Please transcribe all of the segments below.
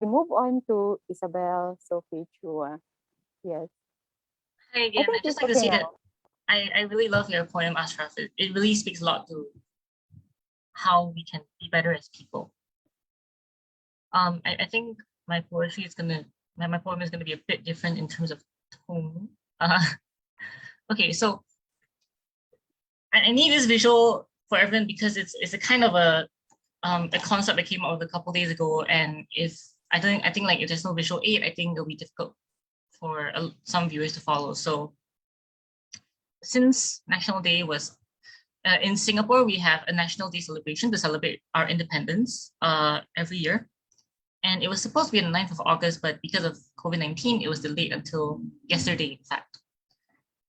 we move on to Isabel Sophie Chua. Yes. Hi I again. think I'd just it's like to okay say that now. I really love your poem, Ashraf. It really speaks a lot to how we can be better as people. I think my poetry is gonna my poem is gonna be a bit different in terms of tone. Uh, okay, so I need this visual for everyone because it's a kind of a concept that came out a couple days ago, and if I think like if there's no visual aid, I think it'll be difficult for some viewers to follow. So since National Day was in Singapore, we have a National Day celebration to celebrate our independence every year. And it was supposed to be on the 9th of August, but because of COVID-19, it was delayed until yesterday, in fact.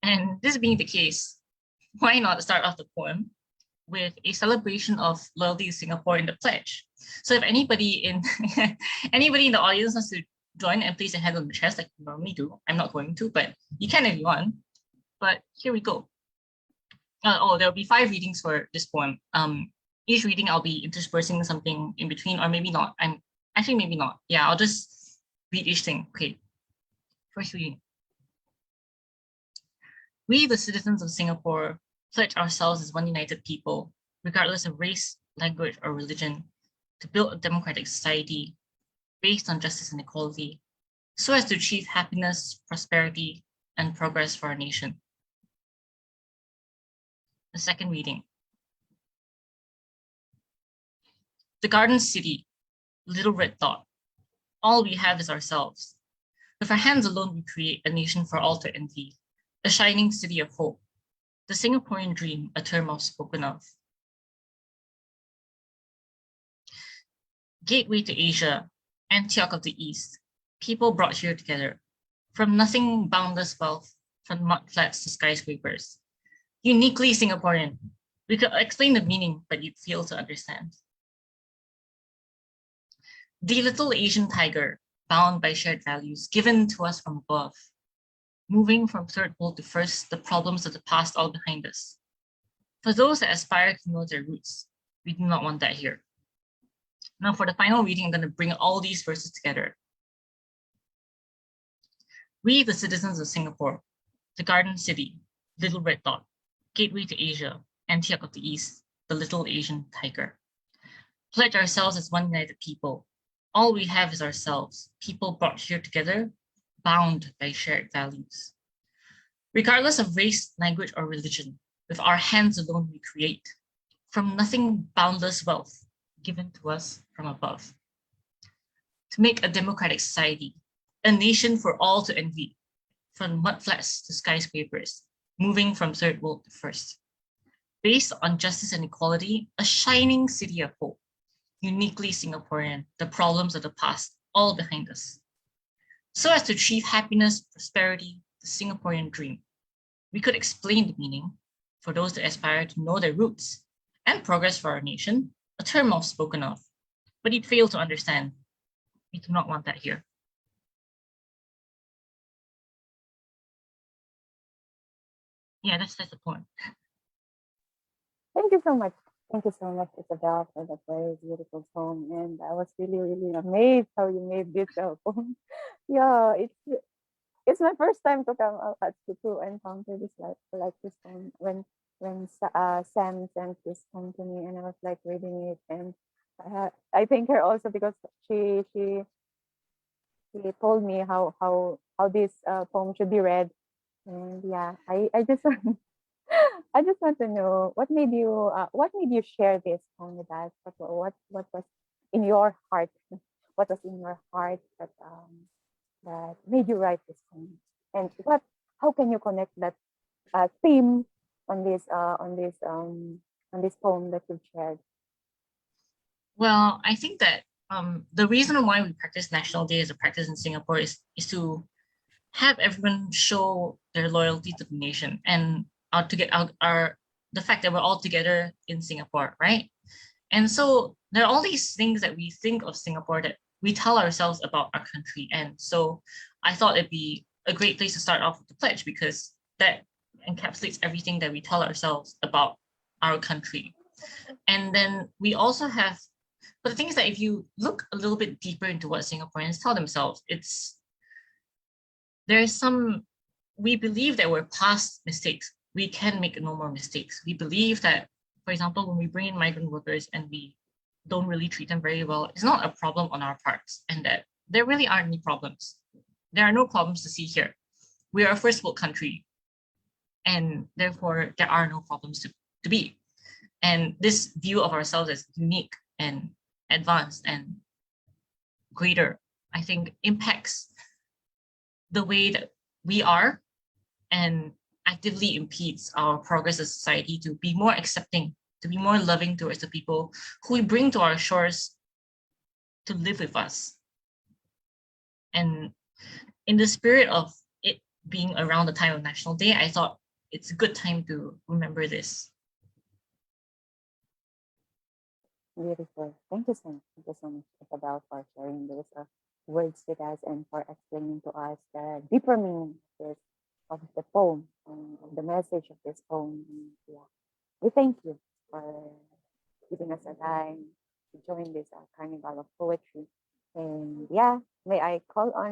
And this being the case, why not start off the poem with a celebration of loyalty to Singapore in the pledge? So if anybody in anybody in the audience wants to join and place a hand on the chest like you normally do, I'm not going to, but you can if you want. But here we go. There'll be 5 readings for this poem. Each reading I'll be interspersing something in between, or maybe not. Actually maybe not. Yeah, I'll just read each thing. Okay. First reading. We, the citizens of Singapore, pledge ourselves as one united people, regardless of race, language, or religion, to build a democratic society based on justice and equality, so as to achieve happiness, prosperity, and progress for our nation. The second reading. The garden city, little red dot. All we have is ourselves. With our hands alone, we create a nation for all to envy, a shining city of hope, the Singaporean dream, a term I've spoken of. Gateway to Asia, Antioch of the East, people brought here together, from nothing boundless wealth, from mud flats to skyscrapers. Uniquely Singaporean. We could explain the meaning, but you'd fail to understand. The little Asian tiger, bound by shared values, given to us from above. Moving from third world to first, the problems of the past all behind us. For those that aspire to know their roots, we do not want that here. Now for the final reading, I'm going to bring all these verses together. We, the citizens of Singapore, the garden city, little red dot, gateway to Asia, Antioch of the East, the little Asian tiger. Pledge ourselves as one united people. All we have is ourselves, people brought here together, bound by shared values. Regardless of race, language, or religion, with our hands alone we create, from nothing boundless wealth given to us from above. To make a democratic society, a nation for all to envy, from mudflats to skyscrapers, moving from third world to first. Based on justice and equality, a shining city of hope, uniquely Singaporean, the problems of the past all behind us. So as to achieve happiness, prosperity, the Singaporean dream. We could explain the meaning for those that aspire to know their roots and progress for our nation, a term I've spoken of, but you'd fail to understand. We do not want that here. Yeah, that's the point. Thank you so much. Thank you so much, Isabel, for that very beautiful poem. And I was really, really amazed how you made this poem. Yeah, it's my first time to come out to encounter this like this poem when Sam sent this poem to me, and I was like reading it, and I thank her also because she told me how this poem should be read. And yeah, I just I just want to know what made you share this poem with us? What was in your heart? What was in your heart that made you write this poem? And how can you connect that theme on this poem that you've shared? Well, I think that the reason why we practice National Day as a practice in Singapore is to have everyone show their loyalty to the nation and to get out the fact that we're all together in Singapore, right? And so there are all these things that we think of Singapore that we tell ourselves about our country. And so I thought it'd be a great place to start off with the pledge because that encapsulates everything that we tell ourselves about our country. And then we also have But the thing is that if you look a little bit deeper into what Singaporeans tell themselves, there is some, we believe that we're past mistakes. We can make no more mistakes. We believe that, for example, when we bring in migrant workers and we don't really treat them very well, it's not a problem on our parts, and that there really aren't any problems. There are no problems to see here. We are a first world country, and therefore there are no problems to be. And this view of ourselves as unique and advanced and greater, I think, impacts the way that we are and actively impedes our progress as a society to be more accepting, to be more loving towards the people who we bring to our shores to live with us. And in the spirit of it being around the time of National Day, I thought it's a good time to remember this. Beautiful. Thank you so much. Thank you so much, Isabel, for sharing those words with us and for explaining to us the deeper meaning of the poem and of the message of this poem. And yeah, we thank you for giving us a time to join this Carnival of Poetry. And yeah, may I call on